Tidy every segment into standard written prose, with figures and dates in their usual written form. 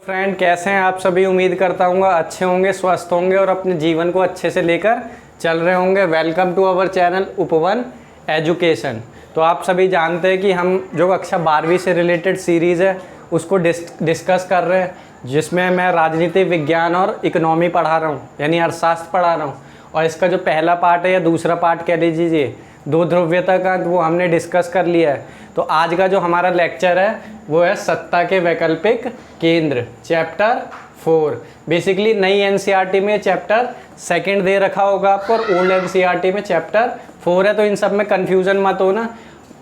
Friend, कैसे हैं आप सभी। उम्मीद करता हूँ अच्छे होंगे, स्वस्थ होंगे और अपने जीवन को अच्छे से लेकर चल रहे होंगे। वेलकम टू अवर चैनल उपवन एजुकेशन। तो आप सभी जानते हैं कि हम जो कक्षा 12वीं से रिलेटेड सीरीज़ है उसको डिस्कस कर रहे हैं, जिसमें मैं राजनीति विज्ञान और इकोनॉमी पढ़ा रहा हूँ, यानी अर्थशास्त्र पढ़ा रहा हूँ। और इसका जो पहला पार्ट है या दूसरा पार्ट कह लीजिए, दो ध्रुव्यता का, वो हमने डिस्कस कर लिया है। तो आज का जो हमारा लेक्चर है वो है सत्ता के वैकल्पिक केंद्र, चैप्टर 4। बेसिकली नई एनसीईआरटी में चैप्टर 2 दे रखा होगा आपको और ओल्ड एनसीईआरटी में चैप्टर 4 है। तो इन सब में कन्फ्यूज़न मत होना,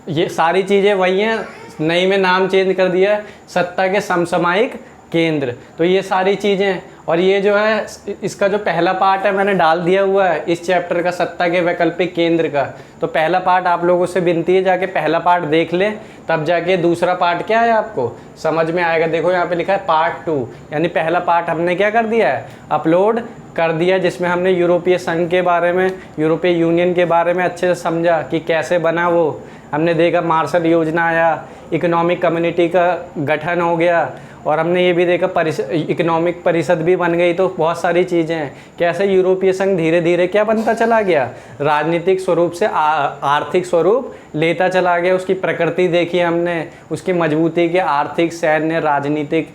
ये सारी चीज़ें वही हैं, नई में नाम चेंज कर दिया है, सत्ता के समसामयिक केंद्र। तो ये सारी चीज़ें, और ये जो है इसका जो पहला पार्ट है मैंने डाल दिया हुआ है इस चैप्टर का, सत्ता के वैकल्पिक केंद्र का। तो पहला पार्ट आप लोगों से विनती है जाके पहला पार्ट देख लें, तब जाके दूसरा पार्ट क्या है आपको समझ में आएगा। देखो यहाँ पे लिखा है पार्ट 2, यानी पहला पार्ट हमने क्या कर दिया है, अपलोड कर दिया, जिसमें हमने यूरोपीय संघ के बारे में, यूरोपीय यूनियन के बारे में अच्छे से समझा कि कैसे बना वो। हमने देखा मार्शल योजना आया, इकोनॉमिक कम्युनिटी का गठन हो गया, और हमने ये भी देखा इकोनॉमिक परिषद भी बन गई। तो बहुत सारी चीज़ें हैं, कैसे यूरोपीय संघ धीरे धीरे क्या बनता चला गया, राजनीतिक स्वरूप से आर्थिक स्वरूप लेता चला गया। उसकी प्रकृति देखी हमने, उसकी मजबूती के आर्थिक, सैन्य, राजनीतिक,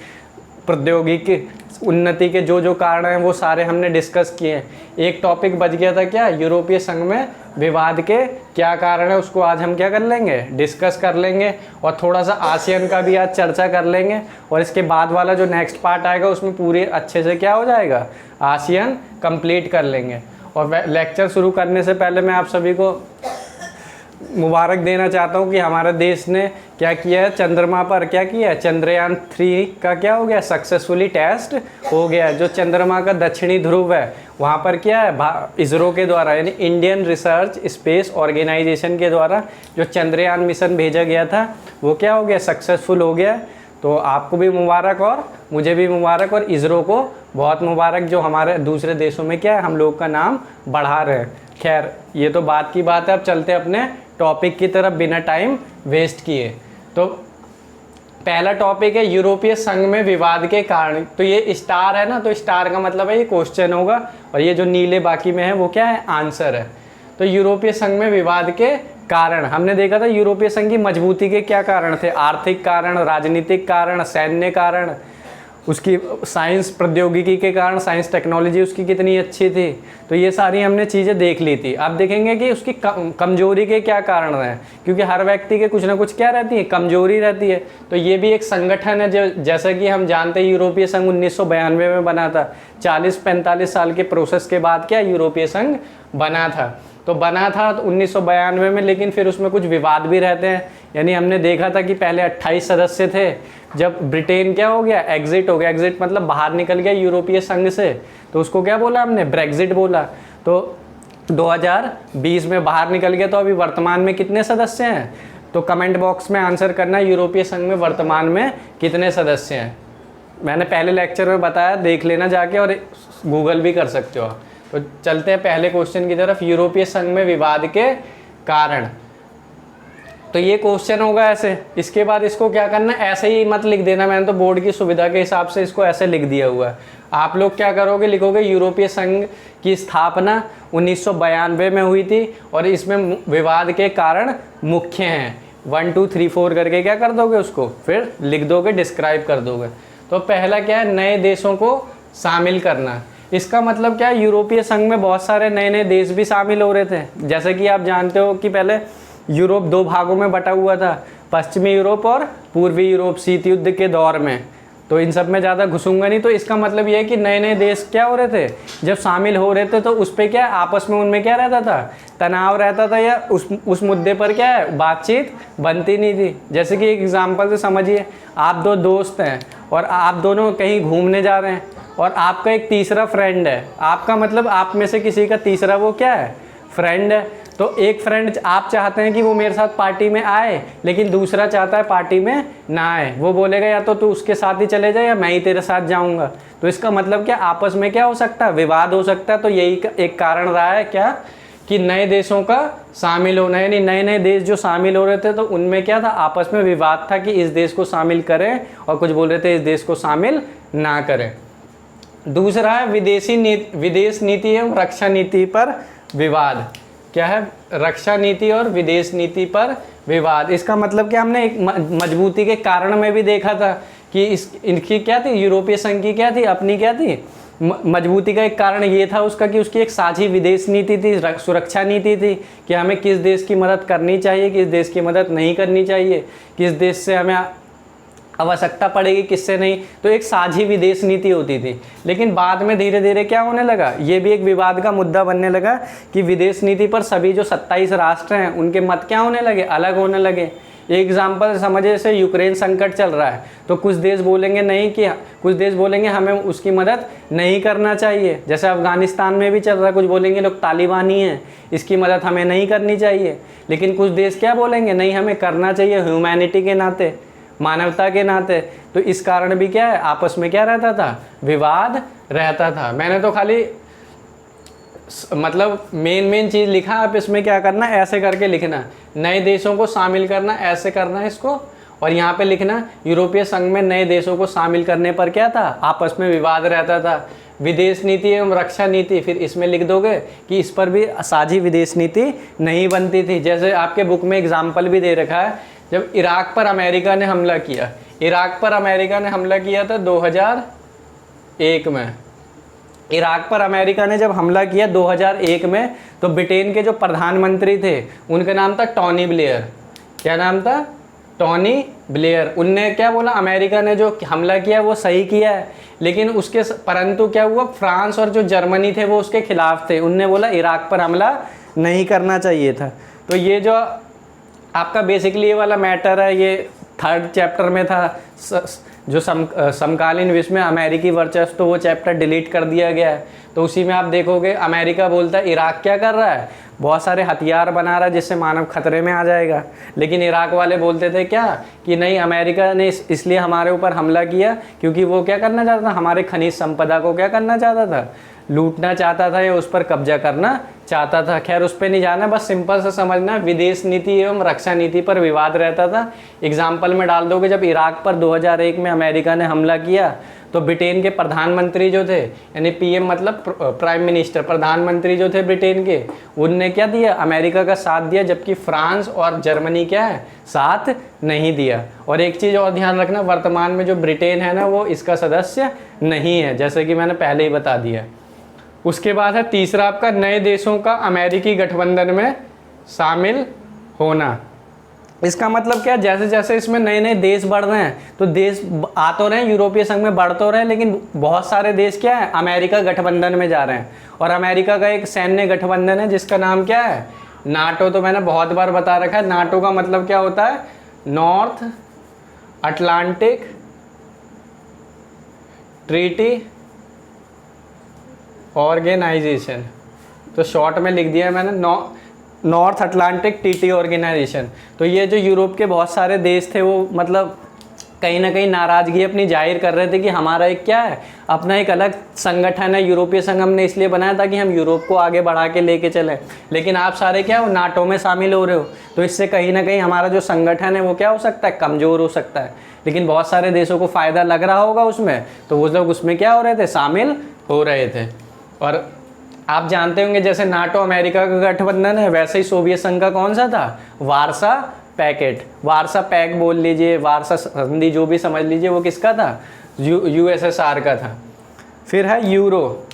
प्रौद्योगिकी उन्नति के जो जो कारण हैं वो सारे हमने डिस्कस किए। एक टॉपिक बच गया था क्या, यूरोपीय संघ में विवाद के क्या कारण है, उसको आज हम क्या कर लेंगे, डिस्कस कर लेंगे। और थोड़ा सा आसियान का भी आज चर्चा कर लेंगे, और इसके बाद वाला जो नेक्स्ट पार्ट आएगा उसमें पूरे अच्छे से क्या हो जाएगा, आसियान कंप्लीट कर लेंगे। और लेक्चर शुरू करने से पहले मैं आप सभी को मुबारक देना चाहता हूँ कि हमारे देश ने क्या किया है, चंद्रमा पर क्या किया है, चंद्रयान 3 का क्या हो गया, सक्सेसफुली टेस्ट हो गया है। जो चंद्रमा का दक्षिणी ध्रुव है वहाँ पर क्या है, इसरो के द्वारा, यानी इंडियन रिसर्च स्पेस ऑर्गेनाइजेशन के द्वारा जो चंद्रयान मिशन भेजा गया था वो क्या हो गया, सक्सेसफुल हो गया। तो आपको भी मुबारक और मुझे भी मुबारक, और इसरो को बहुत मुबारक जो हमारे दूसरे देशों में क्या है, हम लोग का नाम बढ़ा रहे हैं। खैर ये तो बात की बात है, अब चलते अपने टॉपिक की तरफ बिना टाइम वेस्ट किए। तो पहला टॉपिक है यूरोपीय संघ में विवाद के कारण। तो ये स्टार है ना, तो स्टार का मतलब है ये क्वेश्चन होगा, और ये जो नीले बाकी में है वो क्या है, आंसर है। तो यूरोपीय संघ में विवाद के कारण हमने देखा था, यूरोपीय संघ की मजबूती के क्या कारण थे, आर्थिक कारण, राजनीतिक कारण, सैन्य कारण, उसकी साइंस प्रौद्योगिकी के कारण, साइंस टेक्नोलॉजी उसकी कितनी अच्छी थी। तो ये सारी हमने चीज़ें देख ली थी। अब देखेंगे कि उसकी कमजोरी के क्या कारण हैं, क्योंकि हर व्यक्ति के कुछ ना कुछ क्या रहती है, कमजोरी रहती है। तो ये भी एक संगठन है जो, जैसा कि हम जानते हैं यूरोपीय संघ 1992 में बना था। 40-45 साल के प्रोसेस के बाद क्या यूरोपीय संघ बना था। तो बना था 1992 में, लेकिन फिर उसमें कुछ विवाद भी रहते हैं। यानी हमने देखा था कि पहले 28 सदस्य थे, जब ब्रिटेन क्या हो गया, एग्जिट हो गया। एग्जिट मतलब बाहर निकल गया यूरोपीय संघ से, तो उसको क्या बोला हमने, ब्रेग्जिट बोला। तो 2020 में बाहर निकल गया। तो अभी वर्तमान में कितने सदस्य हैं, तो कमेंट बॉक्स में आंसर करना, यूरोपीय संघ में वर्तमान में कितने सदस्य हैं। मैंने पहले लेक्चर में बताया, देख लेना जाके, और गूगल भी कर सकते हो। तो चलते हैं पहले क्वेश्चन की तरफ, यूरोपीय संघ में विवाद के कारण। तो ये क्वेश्चन होगा ऐसे, इसके बाद इसको क्या करना, ऐसे ही मत लिख देना, मैंने तो बोर्ड की सुविधा के हिसाब से इसको ऐसे लिख दिया हुआ है। आप लोग क्या करोगे, लिखोगे यूरोपीय संघ की स्थापना 1992 में हुई थी, और इसमें विवाद के कारण मुख्य हैं, 1 2 3 4 करके क्या कर दोगे, उसको फिर लिख दोगे, डिस्क्राइब कर दोगे। तो पहला क्या है, नए देशों को शामिल करना। इसका मतलब क्या है, यूरोपीय संघ में बहुत सारे नए नए देश भी शामिल हो रहे थे। जैसे कि आप जानते हो कि पहले यूरोप 2 भागों में बटा हुआ था, पश्चिमी यूरोप और पूर्वी यूरोप, शीत युद्ध के दौर में। तो इन सब में ज़्यादा घुसूंगा नहीं। तो इसका मतलब ये है कि नए नए देश क्या हो रहे थे, जब शामिल हो रहे थे, तो उस पर क्या आपस में उनमें क्या रहता था, तनाव रहता था, या उस मुद्दे पर क्या है, बातचीत बनती नहीं थी। जैसे कि एक एग्जाम्पल से समझिए, आप दो दोस्त हैं और आप दोनों कहीं घूमने जा रहे हैं, और आपका एक तीसरा फ्रेंड है। आपका मतलब आप में से किसी का तीसरा वो क्या है, फ्रेंड है। तो एक फ्रेंड, आप चाहते हैं कि वो मेरे साथ पार्टी में आए, लेकिन दूसरा चाहता है पार्टी में ना आए। वो बोलेगा या तो तू उसके साथ ही चले जाए या मैं ही तेरे साथ जाऊंगा। तो इसका मतलब क्या, आपस में क्या हो सकता है, विवाद हो सकता है। तो यही एक कारण रहा है क्या, कि नए देशों का शामिल होना, यानी नए नए देश जो शामिल हो रहे थे तो उनमें क्या था, आपस में विवाद था कि इस देश को शामिल करें, और कुछ बोल रहे थे इस देश को शामिल ना करें। दूसरा है विदेश नीति एवं रक्षा नीति पर विवाद। क्या है? रक्षा नीति और विदेश नीति पर विवाद। इसका मतलब क्या, हमने एक मजबूती के कारण में भी देखा था कि इनकी क्या थी, यूरोपीय संघ की क्या थी, अपनी क्या थी, मजबूती का एक कारण ये था उसका कि उसकी एक साझी विदेश नीति थी, सुरक्षा नीति थी कि हमें किस देश की मदद करनी चाहिए, किस देश की मदद नहीं करनी चाहिए, किस देश से हमें आवश्यकता पड़ेगी, किससे नहीं। तो एक साझी विदेश नीति होती थी। लेकिन बाद में धीरे धीरे क्या होने लगा, ये भी एक विवाद का मुद्दा बनने लगा कि विदेश नीति पर सभी जो 27 राष्ट्र हैं उनके मत क्या होने लगे, अलग होने लगे। एक एग्जाम्पल समझे, जैसे यूक्रेन संकट चल रहा है तो कुछ देश बोलेंगे नहीं, कि कुछ देश बोलेंगे हमें उसकी मदद नहीं करना चाहिए। जैसे अफगानिस्तान में भी चल रहा है, कुछ बोलेंगे लोग तालिबानी हैं, इसकी मदद हमें नहीं करनी चाहिए। लेकिन कुछ देश क्या बोलेंगे, नहीं हमें करना चाहिए, ह्यूमैनिटी के नाते, मानवता के नाते। तो इस कारण भी क्या है, आपस में क्या रहता था, विवाद रहता था। मैंने तो खाली मतलब मेन चीज़ लिखा, आप इसमें क्या करना, ऐसे करके लिखना, नए देशों को शामिल करना, ऐसे करना इसको। और यहाँ पे लिखना, यूरोपीय संघ में नए देशों को शामिल करने पर क्या था, आपस में विवाद रहता था। विदेश नीति एवं रक्षा नीति, फिर इसमें लिख दोगे कि इस पर भी साझी विदेश नीति नहीं बनती थी। जैसे आपके बुक में एग्जाम्पल भी दे रखा है, जब इराक पर अमेरिका ने हमला किया, इराक पर अमेरिका ने हमला किया था 2001 में। इराक पर अमेरिका ने जब हमला किया 2001 में, तो ब्रिटेन के जो प्रधानमंत्री थे उनका नाम था टोनी ब्लेयर। क्या नाम था? Tony Blair. उनने क्या बोला, अमेरिका ने जो हमला किया वो सही किया है, लेकिन उसके परंतु क्या हुआ, फ्रांस और जो जर्मनी थे वो उसके खिलाफ थे। उनने बोला इराक पर हमला नहीं करना चाहिए था। तो ये जो आपका बेसिकली ये वाला मैटर है, ये 3rd चैप्टर में था, जो समकालीन विश्व में अमेरिकी वर्चस्व, तो वो चैप्टर डिलीट कर दिया गया है। तो उसी में आप देखोगे अमेरिका बोलता है इराक क्या कर रहा है, बहुत सारे हथियार बना रहा है जिससे मानव खतरे में आ जाएगा। लेकिन इराक वाले बोलते थे क्या, कि नहीं, अमेरिका ने इसलिए हमारे ऊपर हमला किया क्योंकि वो क्या करना चाहता था, हमारे खनिज संपदा को क्या करना चाहता था, लूटना चाहता था या उस पर कब्जा करना चाहता था। खैर उस पर नहीं जाना, बस सिंपल से समझना, विदेश नीति एवं रक्षा नीति पर विवाद रहता था। एग्जाम्पल में डाल दोगे, जब इराक पर 2001 में अमेरिका ने हमला किया तो ब्रिटेन के प्रधानमंत्री जो थे, यानी पीएम मतलब प्राइम मिनिस्टर, प्रधानमंत्री जो थे ब्रिटेन के, उनने क्या दिया, अमेरिका का साथ दिया, जबकि फ्रांस और जर्मनी क्या है, साथ नहीं दिया। और एक चीज़ और ध्यान रखना, वर्तमान में जो ब्रिटेन है ना, वो इसका सदस्य नहीं है, जैसे कि मैंने पहले ही बता दिया। उसके बाद है तीसरा आपका, नए देशों का अमेरिकी गठबंधन में शामिल होना। इसका मतलब क्या, जैसे जैसे इसमें नए नए देश बढ़ रहे हैं तो देश आ तो रहे हैं, यूरोपीय संघ में बढ़ तो रहे हैं, लेकिन बहुत सारे देश क्या है, अमेरिका गठबंधन में जा रहे हैं। और अमेरिका का एक सैन्य गठबंधन है जिसका नाम क्या है, नाटो। तो मैंने बहुत बार बता रखा है, नाटो का मतलब क्या होता है, नॉर्थ अटलांटिक ट्रीटी ऑर्गेनाइजेशन। तो शॉर्ट में लिख दिया है मैंने, नॉर्थ अटलांटिक ट्रीटी ऑर्गेनाइजेशन। तो ये जो यूरोप के बहुत सारे देश थे वो मतलब कहीं ना कहीं नाराज़गी अपनी जाहिर कर रहे थे कि हमारा एक क्या है, अपना एक अलग संगठन है, यूरोपीय संघ हमने इसलिए बनाया ताकि हम यूरोप को आगे बढ़ा के लेके चलें। लेकिन आप सारे क्या हो, नाटो में शामिल हो रहे हो, तो इससे कहीं ना कहीं हमारा जो संगठन है वो क्या हो सकता है, कमज़ोर हो सकता है। लेकिन बहुत सारे देशों को फ़ायदा लग रहा होगा उसमें, तो वो लोग उसमें क्या हो रहे थे, शामिल हो रहे थे। और आप जानते होंगे जैसे नाटो अमेरिका का गठबंधन है, वैसे ही सोवियत संघ का कौन सा था, वार्सा पैकेट, वार्सा पैक बोल लीजिए, वार्सा संधि जो भी समझ लीजिए, वो किसका था, यूएसएसआर का था। फिर है यूरो,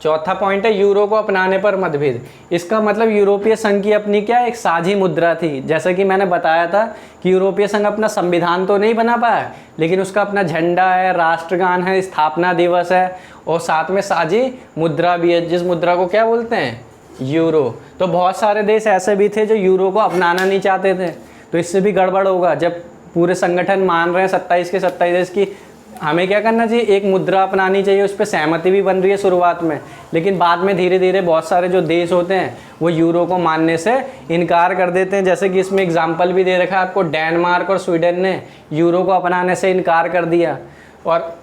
चौथा पॉइंट है यूरो को अपनाने पर मतभेद। इसका मतलब यूरोपीय संघ की अपनी क्या एक साझी मुद्रा थी। जैसा कि मैंने बताया था कि यूरोपीय संघ अपना संविधान तो नहीं बना पाया, लेकिन उसका अपना झंडा है, राष्ट्रगान है, स्थापना दिवस है, और साथ में साझी मुद्रा भी है, जिस मुद्रा को क्या बोलते हैं, यूरो। तो बहुत सारे देश ऐसे भी थे जो यूरो को अपनाना नहीं चाहते थे। तो इससे भी गड़बड़ होगा, जब पूरे संगठन मान रहे हैं 27 के 27 देश की, हमें क्या करना चाहिए, एक मुद्रा अपनानी चाहिए। उस पर सहमति भी बन रही है शुरुआत में, लेकिन बाद में धीरे धीरे बहुत सारे जो देश होते हैं वो यूरो को मानने से इनकार कर देते हैं। जैसे कि इसमें एग्जाम्पल भी दे रखा है आपको, डेनमार्क और स्वीडन ने यूरो को अपनाने से इनकार कर दिया। और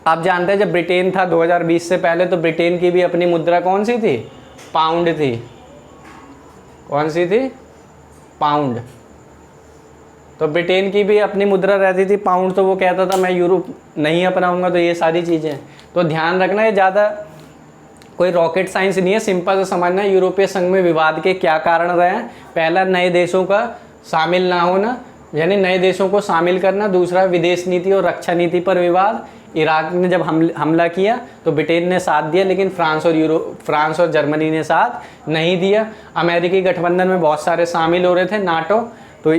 आप जानते हैं जब ब्रिटेन था 2020 से पहले, तो ब्रिटेन की भी अपनी मुद्रा कौन सी थी, पाउंड थी। कौन सी थी, पाउंड। तो ब्रिटेन की भी अपनी मुद्रा रहती थी पाउंड, तो वो कहता था मैं यूरो नहीं अपनाऊंगा। तो ये सारी चीज़ें, तो ध्यान रखना ये ज़्यादा कोई रॉकेट साइंस नहीं है, सिंपल से समझना। यूरोपीय संघ में विवाद के क्या कारण रहे हैं? पहला, नए देशों का शामिल ना होना, यानी नए देशों को शामिल करना। दूसरा, विदेश नीति और रक्षा नीति पर विवाद। इराक ने जब हमला किया तो ब्रिटेन ने साथ दिया, लेकिन फ्रांस और जर्मनी ने साथ नहीं दिया। अमेरिकी गठबंधन में बहुत सारे शामिल हो रहे थे, नाटो। तो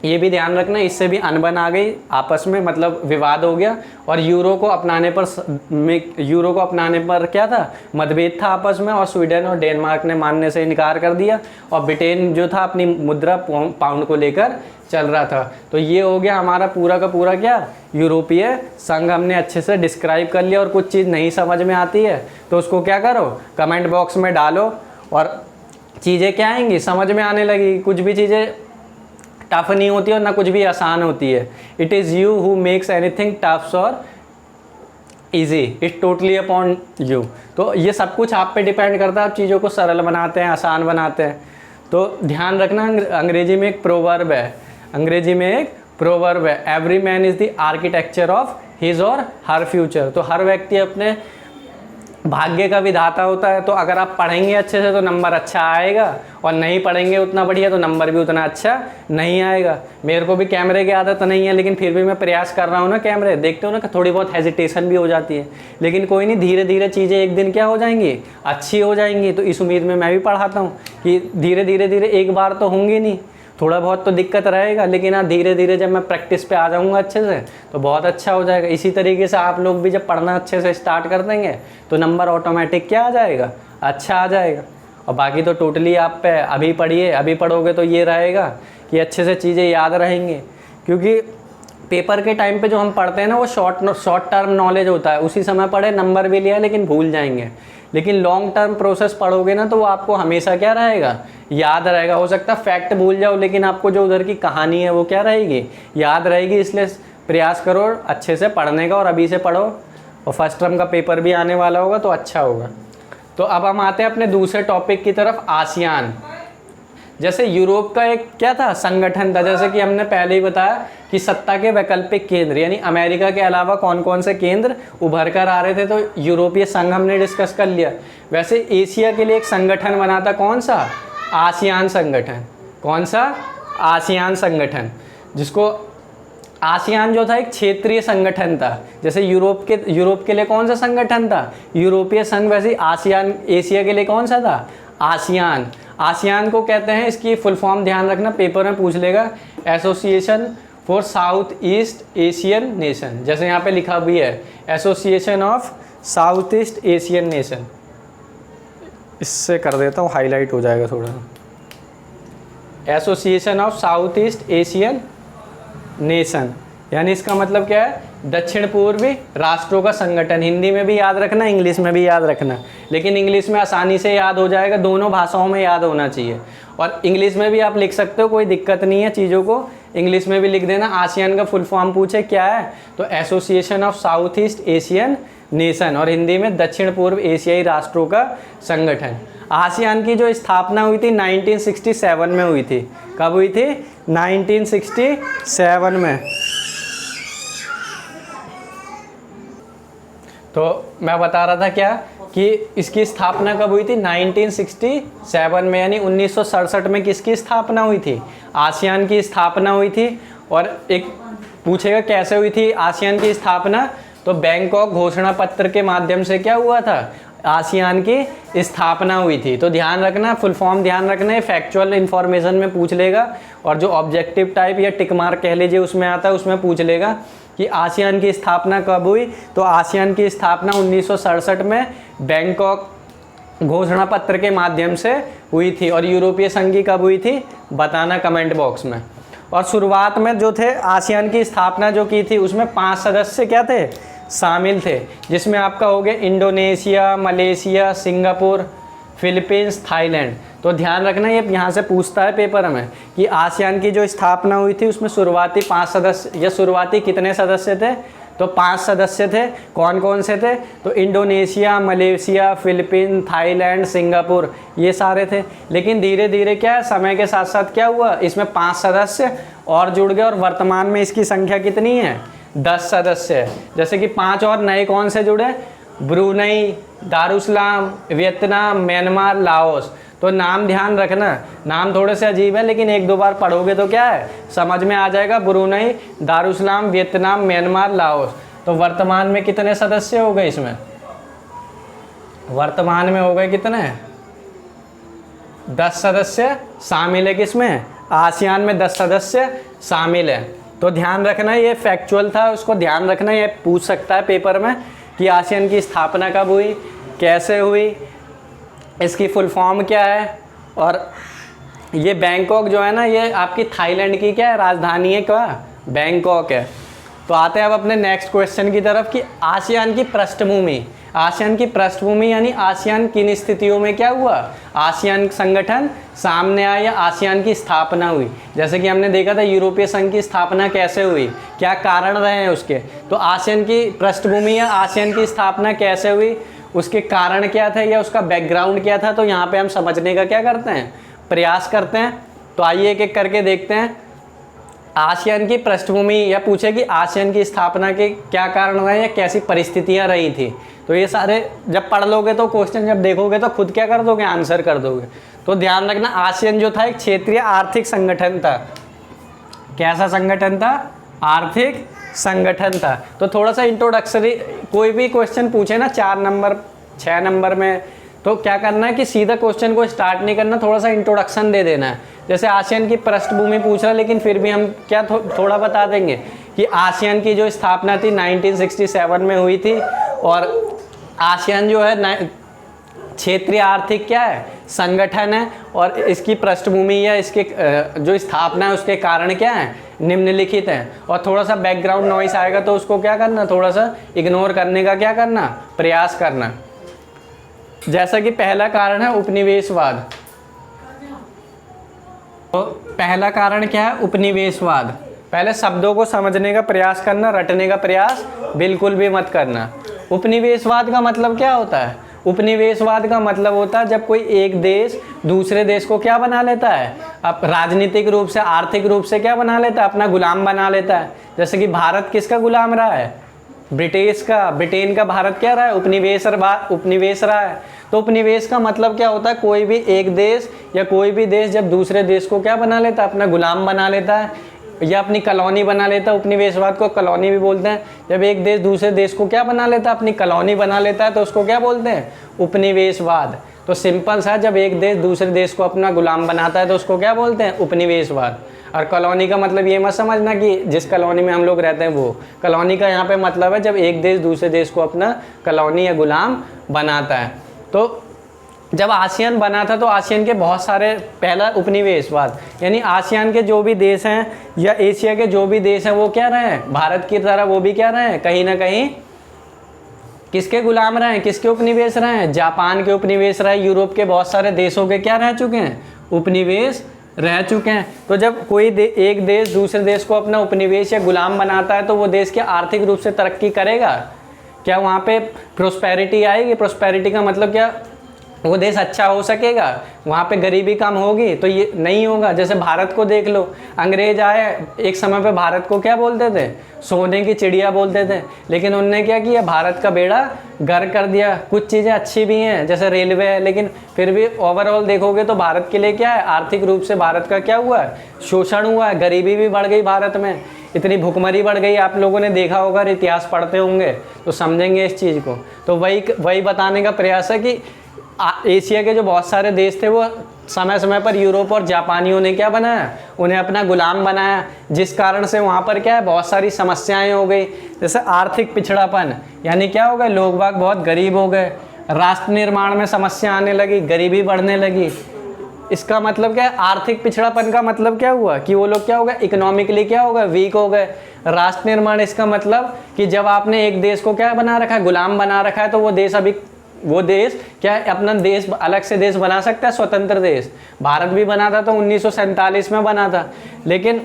ये भी ध्यान रखना, इससे भी अनबन आ गई आपस में, मतलब विवाद हो गया। और यूरो को अपनाने पर क्या था? मतभेद था आपस में, और स्वीडन और डेनमार्क ने मानने से इनकार कर दिया। और ब्रिटेन जो था अपनी मुद्रा पाउंड को लेकर चल रहा था। तो ये हो गया हमारा पूरा का पूरा क्या, यूरोपीय संघ हमने अच्छे से डिस्क्राइब कर लिया। और कुछ चीज़ नहीं समझ में आती है तो उसको क्या करो, कमेंट बॉक्स में डालो, और चीज़ें क्या आएंगी, समझ में आने लगी। कुछ भी चीज़ें टफ नहीं होती और ना कुछ भी आसान होती है। It is you who makes anything tough or easy, it totally upon you. तो ये सब कुछ आप पे डिपेंड करता है, आप चीज़ों को सरल बनाते हैं, आसान बनाते हैं। तो ध्यान रखना, अंग्रेजी में एक प्रोवर्ब है, every man is the architecture of his और हर फ्यूचर। तो हर व्यक्ति अपने भाग्य का विधाता होता है। तो अगर आप पढ़ेंगे अच्छे से तो नंबर अच्छा आएगा, और नहीं पढ़ेंगे उतना बढ़िया तो नंबर भी उतना अच्छा नहीं आएगा। मेरे को भी कैमरे की आदत नहीं है, लेकिन फिर भी मैं प्रयास कर रहा हूँ ना। कैमरे देखते हो ना कि थोड़ी बहुत हेजिटेशन भी हो जाती है, लेकिन कोई नहीं, धीरे धीरे चीज़ें एक दिन क्या हो जाएंगी, अच्छी हो जाएंगी। तो इस उम्मीद में मैं भी पढ़ाता हूँ कि धीरे धीरे एक बार तो होंगी नहीं, थोड़ा बहुत तो दिक्कत रहेगा, लेकिन हाँ धीरे धीरे जब मैं प्रैक्टिस पे आ जाऊँगा अच्छे से तो बहुत अच्छा हो जाएगा। इसी तरीके से आप लोग भी जब पढ़ना अच्छे से स्टार्ट कर देंगे तो नंबर ऑटोमेटिक क्या आ जाएगा, अच्छा आ जाएगा। और बाकी तो टोटली आप पे अभी पढ़िए, अभी पढ़ोगे तो ये रहेगा कि अच्छे से चीज़ें याद रहेंगी। क्योंकि पेपर के टाइम पे जो हम पढ़ते हैं ना वो शॉर्ट टर्म नॉलेज होता है, उसी समय पढ़े, नंबर भी लिया, लेकिन भूल जाएंगे। लेकिन लॉन्ग टर्म प्रोसेस पढ़ोगे ना तो वो आपको हमेशा क्या रहेगा, याद रहेगा। हो सकता है फैक्ट भूल जाओ, लेकिन आपको जो उधर की कहानी है वो क्या रहेगी, याद रहेगी। इसलिए प्रयास करो अच्छे से पढ़ने का, और अभी से पढ़ो, और फर्स्ट टर्म का पेपर भी आने वाला होगा तो अच्छा होगा। तो अब हम आते हैं अपने दूसरे टॉपिक की तरफ, आसियान। जैसे यूरोप का एक क्या था, संगठन था। जैसे कि हमने पहले ही बताया कि सत्ता के वैकल्पिक केंद्र, यानी अमेरिका के अलावा कौन कौन से केंद्र उभर कर आ रहे थे, तो यूरोपीय संघ हमने डिस्कस कर लिया। वैसे एशिया के लिए एक संगठन बना था, कौन सा, आसियान संगठन। कौन सा, आसियान संगठन, जिसको आसियान जो था एक क्षेत्रीय संगठन था। जैसे यूरोप के लिए कौन सा संगठन था, यूरोपीय संघ, वैसे आसियान एशिया के लिए कौन सा था, आसियान। आसियान को कहते हैं, इसकी फुल फॉर्म ध्यान रखना, पेपर में पूछ लेगा, association for south east Asian nation. जैसे यहाँ पे लिखा भी है, association of south east Asian nation. इससे कर देता हूँ, हाईलाइट हो जाएगा थोड़ा। Association of south east Asian nation, यानी इसका मतलब क्या है, दक्षिण पूर्वी राष्ट्रों का संगठन। हिंदी में भी याद रखना, इंग्लिश में भी याद रखना, लेकिन इंग्लिश में आसानी से याद हो जाएगा, दोनों भाषाओं में याद होना चाहिए। और इंग्लिश में भी आप लिख सकते हो, कोई दिक्कत नहीं है, चीज़ों को इंग्लिश में भी लिख देना। आसियान का फुल फॉर्म पूछे क्या है, तो association of south east Asian nation, और हिंदी में दक्षिण पूर्व एशियाई राष्ट्रों का संगठन। आसियान की जो स्थापना हुई थी 1967 में हुई थी। कब हुई थी, 1967 में। तो मैं बता रहा था क्या कि इसकी स्थापना कब हुई थी, 1967 में, यानी 1967 में किसकी स्थापना हुई थी, आसियान की स्थापना हुई थी। और एक पूछेगा कैसे हुई थी आसियान की स्थापना, तो बैंकॉक घोषणा पत्र के माध्यम से क्या हुआ था, आसियान की स्थापना हुई थी। तो ध्यान रखना, फुल फॉर्म ध्यान रखना, फैक्चुअल इन्फॉर्मेशन में पूछ लेगा, और जो ऑब्जेक्टिव टाइप या टिक मार्क कह लीजिए उसमें आता है, उसमें पूछ लेगा कि आसियान की स्थापना कब हुई। तो आसियान की स्थापना 1967 में बैंकॉक घोषणा पत्र के माध्यम से हुई थी। और यूरोपीय संघ की कब हुई थी, बताना कमेंट बॉक्स में। और शुरुआत में जो थे आसियान की स्थापना जो की थी उसमें 5 सदस्य क्या थे, शामिल थे, जिसमें आपका हो गया Indonesia, Malaysia, Singapore, Philippines, Thailand. तो ध्यान रखना, ये यहाँ से पूछता है पेपर में कि आसियान की जो स्थापना हुई थी उसमें शुरुआती 5 सदस्य, या शुरुआती कितने सदस्य थे, तो 5 सदस्य थे। कौन कौन से थे? तो Indonesia, Malaysia, Philippine, Thailand, Singapore, ये सारे थे। लेकिन धीरे धीरे क्या है, समय के साथ साथ क्या हुआ, इसमें 5 सदस्य और जुड़ गए और वर्तमान में इसकी संख्या कितनी है? 10 सदस्य है। जैसे कि 5 और नए कौन से जुड़े? Brunei, Darussalam, Vietnam, Myanmar, Laos. तो नाम ध्यान रखना, नाम थोड़े से अजीब है लेकिन 1-2 बार पढ़ोगे तो क्या है, समझ में आ जाएगा। Brunei, Darussalam, Vietnam, Myanmar, Laos. तो वर्तमान में कितने सदस्य हो गए इसमें? वर्तमान में हो गए कितने? 10 सदस्य शामिल है। किसमें? आसियान में 10 सदस्य शामिल है। तो ध्यान रखना, ये फैक्चुअल था, उसको ध्यान रखना। ये पूछ सकता है पेपर में कि आसियान की स्थापना कब हुई, कैसे हुई, इसकी फुल फॉर्म क्या है। और ये बैंकॉक जो है ना, ये आपकी थाईलैंड की क्या है, राजधानी है क्या? बैंकॉक है। तो आते हैं अब अपने नेक्स्ट क्वेश्चन की तरफ कि आसियान की पृष्ठभूमि। आसियान की पृष्ठभूमि यानी आसियान किन स्थितियों में क्या हुआ, आसियान संगठन सामने आया या आसियान की स्थापना हुई। जैसे कि हमने देखा था यूरोपीय संघ की स्थापना कैसे हुई, क्या कारण रहे हैं उसके। तो आसियान की पृष्ठभूमि या आसियान की स्थापना कैसे हुई, उसके कारण क्या थे या उसका बैकग्राउंड क्या था, तो यहाँ पे हम समझने का क्या करते हैं, प्रयास करते हैं। तो आइए एक एक करके देखते हैं। आसियान की पृष्ठभूमि, या पूछे कि आसियान की स्थापना के क्या कारण रहे या कैसी परिस्थितियाँ रही थी। तो ये सारे जब पढ़ लोगे तो क्वेश्चन जब देखोगे तो खुद क्या कर दोगे, आंसर कर दोगे। तो ध्यान रखना, आसियान जो था एक क्षेत्रीय आर्थिक संगठन था। कैसा संगठन था? आर्थिक संगठन था। तो थोड़ा सा इंट्रोडक्टरी, कोई भी क्वेश्चन पूछे ना 4 नंबर 6 नंबर में, तो क्या करना है कि सीधा क्वेश्चन को स्टार्ट नहीं करना, थोड़ा सा इंट्रोडक्शन दे देना है। जैसे आसियान की पृष्ठभूमि पूछ रहा है, लेकिन फिर भी हम क्या थोड़ा बता देंगे कि आसियान की जो स्थापना थी 1967 में हुई थी। और आसियान जो है क्षेत्रीय आर्थिक क्या है, संगठन है। और इसकी पृष्ठभूमि या इसके जो स्थापना है उसके कारण क्या है, निम्नलिखित हैं। और थोड़ा सा बैकग्राउंड नॉइस आएगा तो उसको क्या करना, थोड़ा सा इग्नोर करने का क्या करना, प्रयास करना। जैसा कि पहला कारण है उपनिवेशवाद। तो पहला कारण क्या है, उपनिवेशवाद। पहले शब्दों को समझने का प्रयास करना, रटने का प्रयास बिल्कुल भी मत करना। उपनिवेशवाद का मतलब क्या होता है? उपनिवेशवाद का मतलब होता है जब कोई एक देश दूसरे देश को क्या बना लेता है, अब राजनीतिक रूप से, आर्थिक रूप से क्या बना लेता है, अपना गुलाम बना लेता है। जैसे कि भारत किसका गुलाम रहा है, ब्रिटिश का। ब्रिटेन का भारत क्या रहा है, उपनिवेश रहा है। तो उपनिवेश का मतलब क्या होता है, कोई भी एक देश या कोई भी देश जब दूसरे देश को क्या बना लेता है, अपना गुलाम बना लेता है या अपनी कॉलोनी बना लेता है। उपनिवेशवाद को कॉलोनी भी बोलते हैं। जब एक देश दूसरे देश को क्या बना लेता है, अपनी कॉलोनी बना लेता है, तो उसको क्या बोलते हैं, उपनिवेशवाद। तो सिंपल सा, जब एक देश दूसरे देश को अपना गुलाम बनाता है तो उसको क्या बोलते हैं, उपनिवेशवाद। और कॉलोनी का मतलब ये मत समझना कि जिस कॉलोनी में हम लोग रहते हैं वो। कॉलोनी का यहाँ पे मतलब है जब एक देश दूसरे देश को अपना कॉलोनी या गुलाम बनाता है। तो जब आसियान बना था तो आसियान के बहुत सारे, पहला उपनिवेशवाद यानी आसियान के जो भी देश हैं या एशिया के जो भी देश हैं वो क्या रहे हैं, भारत की तरह वो भी क्या रहे हैं, कहीं ना कहीं किसके गुलाम रहे हैं, किसके उपनिवेश रहे हैं, जापान के उपनिवेश रहे, यूरोप के बहुत सारे देशों के क्या रह चुके हैं, उपनिवेश रह चुके हैं। तो जब कोई एक देश दूसरे देश को अपना उपनिवेश या गुलाम बनाता है तो वो देश क्या आर्थिक रूप से तरक्की करेगा, क्या वहाँ पे प्रोस्पेरिटी आएगी। प्रोस्पेरिटी का मतलब क्या, वो देश अच्छा हो सकेगा, वहाँ पे गरीबी कम होगी, तो ये नहीं होगा। जैसे भारत को देख लो, अंग्रेज आए, एक समय पे भारत को क्या बोलते थे, सोने की चिड़िया बोलते थे। लेकिन उनने क्या किया, भारत का बेड़ा गर्क कर दिया। कुछ चीज़ें अच्छी भी हैं जैसे रेलवे है, लेकिन फिर भी ओवरऑल देखोगे तो भारत के लिए क्या है, आर्थिक रूप से भारत का क्या हुआ है, शोषण हुआ है, गरीबी भी बढ़ गई भारत में, इतनी भुखमरी बढ़ गई। आप लोगों ने देखा होगा, इतिहास पढ़ते होंगे तो समझेंगे इस चीज़ को। तो वही बताने का प्रयास है कि एशिया के जो बहुत सारे देश थे वो समय समय पर यूरोप और जापानियों ने क्या बनाया, उन्हें अपना गुलाम बनाया, जिस कारण से वहाँ पर क्या है, बहुत सारी समस्याएं हो गई। जैसे आर्थिक पिछड़ापन, यानी क्या हो गया, लोग बाग बहुत गरीब हो गए, राष्ट्र निर्माण में समस्या आने लगी, गरीबी बढ़ने लगी। इसका मतलब क्या है, आर्थिक पिछड़ापन का मतलब क्या हुआ कि वो लोग क्या हो गए, इकोनॉमिकली क्या हो गए, वीक हो गए। राष्ट्र निर्माण, इसका मतलब कि जब आपने एक देश को क्या बना रखा है, गुलाम बना रखा है, तो वो देश क्या है, अपना देश अलग से देश बना सकता है, स्वतंत्र देश। भारत भी बना था तो 1947 में बना था, लेकिन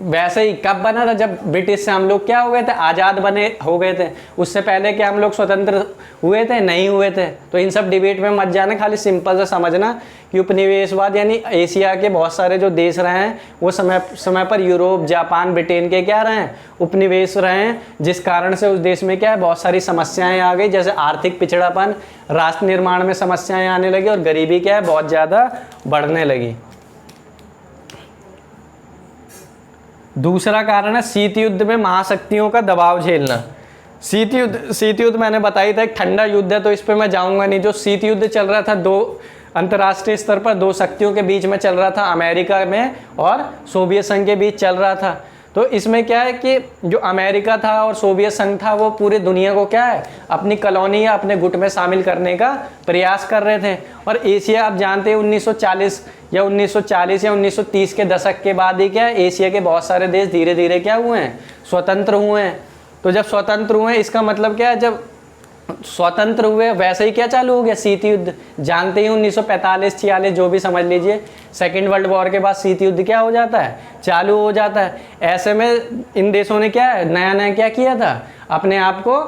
वैसे ही कब बना था, जब ब्रिटिश से हम लोग क्या हो गए थे, आज़ाद बने हो गए थे। उससे पहले क्या हम लोग स्वतंत्र हुए थे, नहीं हुए थे। तो इन सब डिबेट में मत जाना, खाली सिंपल से समझना कि उपनिवेशवाद यानी एशिया के बहुत सारे जो देश रहे हैं वो समय पर यूरोप, जापान, ब्रिटेन के क्या रहे हैं, उपनिवेश रहे हैं, जिस कारण से उस देश में क्या है बहुत सारी समस्याएं आ गई, जैसे आर्थिक पिछड़ापन, राष्ट्र निर्माण में समस्याएं आने लगी और गरीबी क्या है बहुत ज़्यादा बढ़ने लगी। दूसरा कारण है शीत युद्ध में महाशक्तियों का दबाव झेलना। शीत युद्ध मैंने बताई था एक ठंडा युद्ध है, तो इस पे मैं जाऊंगा नहीं। जो शीत युद्ध चल रहा था, दो अंतर्राष्ट्रीय स्तर पर दो शक्तियों के बीच में चल रहा था, अमेरिका में और सोवियत संघ के बीच चल रहा था। तो इसमें क्या है कि जो अमेरिका था और सोवियत संघ था वो पूरी दुनिया को क्या है अपनी कॉलोनी या अपने गुट में शामिल करने का प्रयास कर रहे थे। और एशिया आप जानते हैं 1940 या 1930 के दशक के बाद ही क्या है एशिया के बहुत सारे देश धीरे धीरे क्या हुए हैं, स्वतंत्र हुए हैं। तो जब स्वतंत्र हुए इसका मतलब क्या है, जब स्वतंत्र हुए वैसे ही क्या चालू हो गया, शीत युद्ध। जानते ही 1945-46 जो भी समझ लीजिए, सेकेंड वर्ल्ड वॉर के बाद शीत युद्ध क्या हो जाता है, चालू हो जाता है। ऐसे में इन देशों ने क्या है नया नया क्या किया था, अपने आप को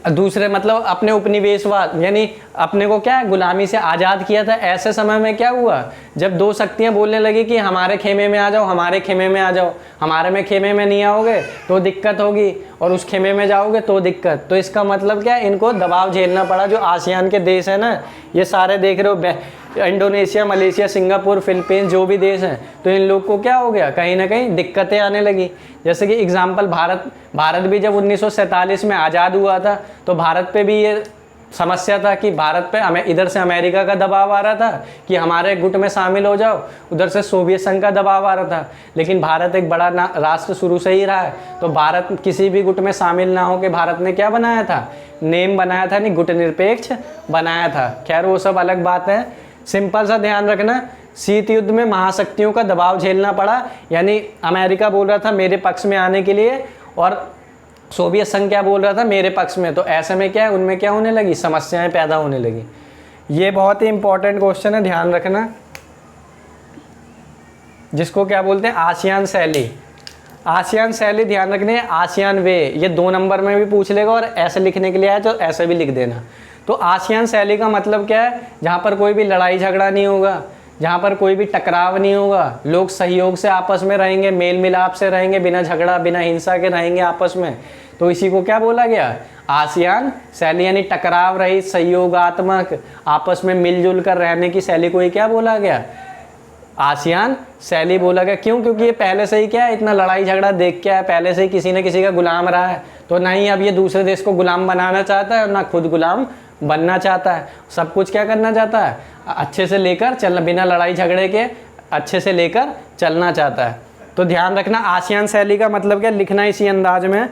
दूसरे मतलब अपने उपनिवेशवाद यानी अपने को क्या है गुलामी से आज़ाद किया था। ऐसे समय में क्या हुआ, जब दो शक्तियां बोलने लगी कि हमारे खेमे में आ जाओ, हमारे खेमे में आ जाओ, हमारे में खेमे में नहीं आओगे तो दिक्कत होगी और उस खेमे में जाओगे तो दिक्कत। तो इसका मतलब क्या है, इनको दबाव झेलना पड़ा। जो आसियान के देश है ना, ये सारे देख रहे हो, इंडोनेशिया, मलेशिया, सिंगापुर, फिलीपींस, जो भी देश हैं, तो इन लोग को क्या हो गया, कहीं ना कहीं दिक्कतें आने लगी। जैसे कि एग्जाम्पल भारत भी जब 1947 में आज़ाद हुआ था तो भारत पे भी ये समस्या था कि भारत पे हमें इधर से अमेरिका का दबाव आ रहा था कि हमारे गुट में शामिल हो जाओ, उधर से सोवियत संघ का दबाव आ रहा था। लेकिन भारत एक बड़ा राष्ट्र शुरू से ही रहा है, तो भारत किसी भी गुट में शामिल ना हो के भारत ने क्या बनाया था, नेम बनाया था, नहीं गुट निरपेक्ष बनाया था। खैर वो सब अलग बात है। सिंपल सा ध्यान रखना, शीत युद्ध में महाशक्तियों का दबाव झेलना पड़ा, यानी अमेरिका बोल रहा था मेरे पक्ष में आने के लिए और सोवियत संघ क्या बोल रहा था मेरे पक्ष में। तो ऐसे में क्या है, उनमें क्या होने लगी, समस्याएं पैदा होने लगी। ये बहुत ही इंपॉर्टेंट क्वेश्चन है, ध्यान रखना, जिसको क्या बोलते हैं आसियान शैली। आसियान शैली ध्यान रखने, आसियान वे, ये 2 नंबर में भी पूछ लेगा और ऐसे लिखने के लिए आए तो ऐसे भी लिख देना। तो आसियान शैली का मतलब क्या है, जहाँ पर कोई भी लड़ाई झगड़ा नहीं होगा, जहाँ पर कोई भी टकराव नहीं होगा, लोग सहयोग से आपस में रहेंगे, मेल मिलाप से रहेंगे, बिना झगड़ा बिना हिंसा के रहेंगे आपस में। तो इसी को क्या बोला गया, आसियान शैली, यानी टकराव रहित, सहयोगात्मक, आपस में मिलजुल कर रहने की शैली को ही क्या बोला गया, आसियान शैली बोला गया। क्यों, क्योंकि ये पहले से ही क्या है इतना लड़ाई झगड़ा देख के है, पहले से ही किसी न किसी का गुलाम रहा है। तो ना ही अब ये दूसरे देश को गुलाम बनाना चाहता है और ना खुद गुलाम बनना चाहता है। सब कुछ क्या करना चाहता है, अच्छे से लेकर चलना, बिना लड़ाई झगड़े के अच्छे से लेकर चलना चाहता है। तो ध्यान रखना, आसियान शैली का मतलब क्या, लिखना इसी अंदाज में,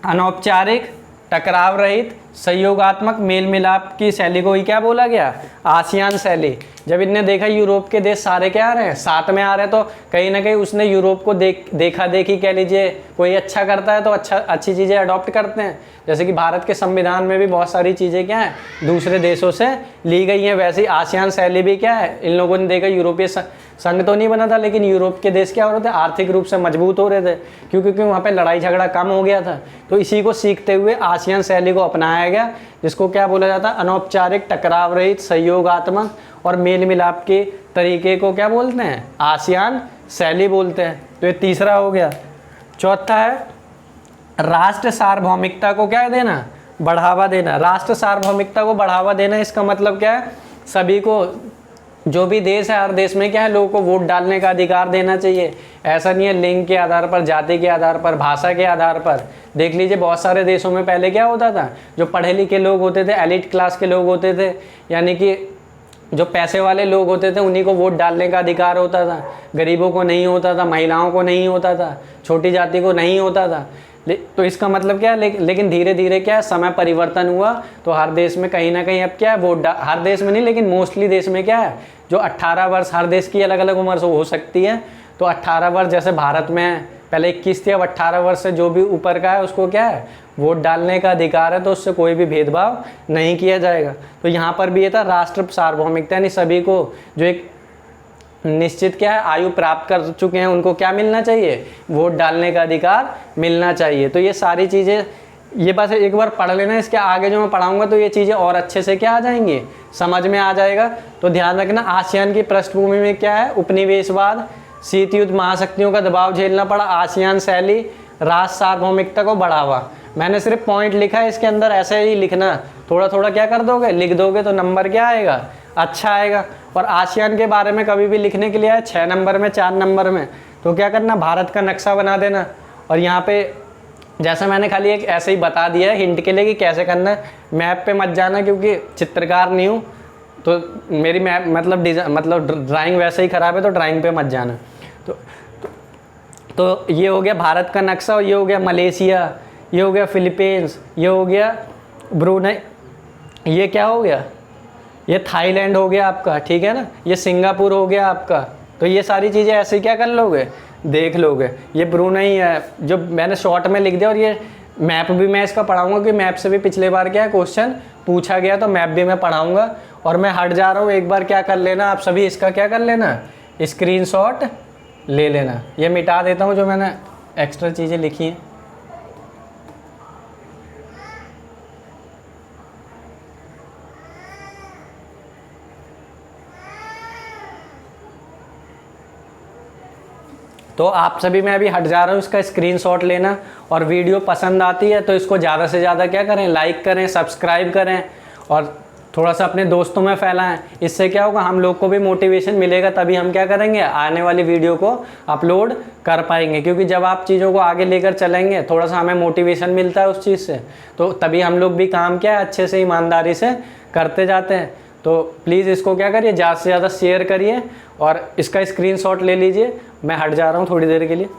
अनौपचारिक, टकराव रहित, सहयोगात्मक, मेल मिलाप की शैली को ही क्या बोला गया, आसियान शैली। जब इनने देखा यूरोप के देश सारे क्या आ रहे हैं, साथ में आ रहे हैं, तो कहीं ना कहीं उसने यूरोप को देखा देखी कह लीजिए, कोई अच्छा करता है तो अच्छी चीज़ें अडॉप्ट करते हैं। जैसे कि भारत के संविधान में भी बहुत सारी चीज़ें क्या है दूसरे देशों से ली गई हैं, वैसे ही आसियान शैली भी क्या है, इन लोगों ने देखा यूरोपीय संघ तो नहीं बना था, लेकिन यूरोप के देश क्या हो रहे थे, आर्थिक रूप से मजबूत हो रहे थे, क्योंकि वहाँ पे लड़ाई झगड़ा कम हो गया था। तो इसी को सीखते हुए आसियान शैली को अपनाया गया, जिसको क्या बोला जाता है, अनौपचारिक, टकराव रहित, सहयोगात्मक और मेल मिलाप के तरीके को क्या बोलते हैं, आसियान शैली बोलते हैं। तो ये तीसरा हो गया। चौथा है राष्ट्र सार्वभौमिकता को क्या देना, बढ़ावा देना। राष्ट्र सार्वभौमिकता को बढ़ावा देना, इसका मतलब क्या है, सभी को, जो भी देश है, हर देश में क्या है, लोगों को वोट डालने का अधिकार देना चाहिए। ऐसा नहीं है लिंग के आधार पर, जाति के आधार पर, भाषा के आधार पर। देख लीजिए बहुत सारे देशों में पहले क्या होता था, जो पढ़े लिखे लोग होते थे, एलिट क्लास के लोग होते थे, यानी कि जो पैसे वाले लोग होते थे, उन्हीं को वोट डालने का अधिकार होता था, गरीबों को नहीं होता था, महिलाओं को नहीं होता था, छोटी जाति को नहीं होता था। तो इसका मतलब क्या है, लेकिन धीरे धीरे क्या है, समय परिवर्तन हुआ, तो हर देश में कहीं ना कहीं अब क्या है, वोट हर देश में नहीं लेकिन मोस्टली देश में क्या है, जो 18 वर्ष, हर देश की अलग अलग उम्र से हो सकती है, तो 18 वर्ष जैसे भारत में पहले 21 थी, अब 18 वर्ष से जो भी ऊपर का है उसको क्या है, वोट डालने का अधिकार है, तो उससे कोई भी भेदभाव नहीं किया जाएगा। तो यहाँ पर भी ये था राष्ट्र सार्वभौमिकता, यानी सभी को, जो एक निश्चित क्या है, आयु प्राप्त कर चुके हैं उनको क्या मिलना चाहिए, वोट डालने का अधिकार मिलना चाहिए। तो ये सारी चीज़ें, ये बस एक बार पढ़ लेना, इसके आगे जो मैं पढ़ाऊंगा तो ये चीज़ें और अच्छे से क्या आ जाएंगी, समझ में आ जाएगा। तो ध्यान रखना, आसियान की पृष्ठभूमि में क्या है, उपनिवेशवाद, शीत युद्ध, महाशक्तियों का दबाव झेलना पड़ा, आसियान शैली, राष्ट्र सार्वभौमिकता को बढ़ावा। मैंने सिर्फ पॉइंट लिखा है, इसके अंदर ऐसे ही लिखना, थोड़ा थोड़ा क्या कर दोगे, लिख दोगे तो नंबर क्या आएगा, अच्छा आएगा। और आसियान के बारे में कभी भी लिखने के लिए है 6 नंबर में, 4 नंबर में, तो क्या करना, भारत का नक्शा बना देना। और यहाँ पे जैसे मैंने खाली एक ऐसे ही बता दिया है हिंट के लिए कि कैसे करना है, मैप पे मत जाना क्योंकि चित्रकार नहीं हूँ, तो मेरी मैप मतलब ड्राइंग वैसे ही ख़राब है, तो ड्राइंग पे मत जाना। तो ये हो गया भारत का नक्शा, और ये हो गया मलेशिया, ये हो गया फिलीपींस, ये हो गया ब्रूनेई, ये क्या हो गया, ये थाईलैंड हो गया आपका, ठीक है ना, ये सिंगापुर हो गया आपका। तो ये सारी चीज़ें ऐसे क्या कर लोगे, देख लोगे। ये ब्रूनेई है जो मैंने शॉर्ट में लिख दिया, और ये मैप भी मैं इसका पढ़ाऊंगा कि मैप से भी पिछले बार क्या है क्वेश्चन पूछा गया, तो मैप भी मैं पढ़ाऊंगा। और मैं हट जा रहा हूँ, एक बार क्या कर लेना आप सभी, इसका क्या कर लेना, स्क्रीनशॉट ले लेना। ये मिटा देता हूँ जो मैंने एक्स्ट्रा चीज़ें लिखी हैं। तो आप सभी, मैं अभी हट जा रहा हूँ, इसका स्क्रीनशॉट लेना। और वीडियो पसंद आती है तो इसको ज़्यादा से ज़्यादा क्या करें, लाइक करें, सब्सक्राइब करें, और थोड़ा सा अपने दोस्तों में फैलाएं। इससे क्या होगा, हम लोग को भी मोटिवेशन मिलेगा, तभी हम क्या करेंगे, आने वाली वीडियो को अपलोड कर पाएंगे। क्योंकि जब आप चीज़ों को आगे लेकर चलेंगे, थोड़ा सा हमें मोटिवेशन मिलता है उस चीज़ से, तो तभी हम लोग भी काम क्या है अच्छे से ईमानदारी से करते जाते हैं। तो प्लीज़ इसको क्या करिए, ज़्यादा से ज़्यादा शेयर करिए और इसका स्क्रीनशॉट ले लीजिए। मैं हट जा रहा हूँ थोड़ी देर के लिए।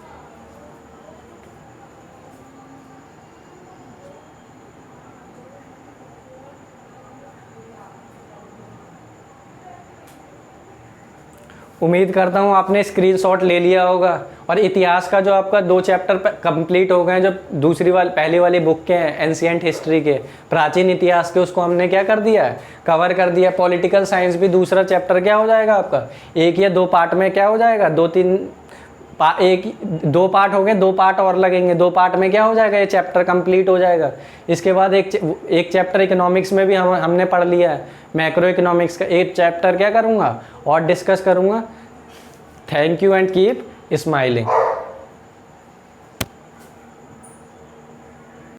उम्मीद करता हूँ आपने स्क्रीनशॉट ले लिया होगा। और इतिहास का जो आपका 2 चैप्टर कंप्लीट हो गए, जो पहली वाली बुक के हैं एंशिएंट हिस्ट्री के, प्राचीन इतिहास के, उसको हमने क्या कर दिया है, कवर कर दिया। पॉलिटिकल साइंस भी दूसरा चैप्टर क्या हो जाएगा आपका, 1 या 2 पार्ट में क्या हो जाएगा, 2 पार्ट हो गए, 2 पार्ट और लगेंगे, 2 पार्ट में क्या हो जाएगा, ये चैप्टर कंप्लीट हो जाएगा। इसके बाद एक चैप्टर इकोनॉमिक्स में भी हमने पढ़ लिया है, मैक्रो इकोनॉमिक्स का एक चैप्टर क्या करूँगा और डिस्कस करूँगा। Thank you and keep smiling.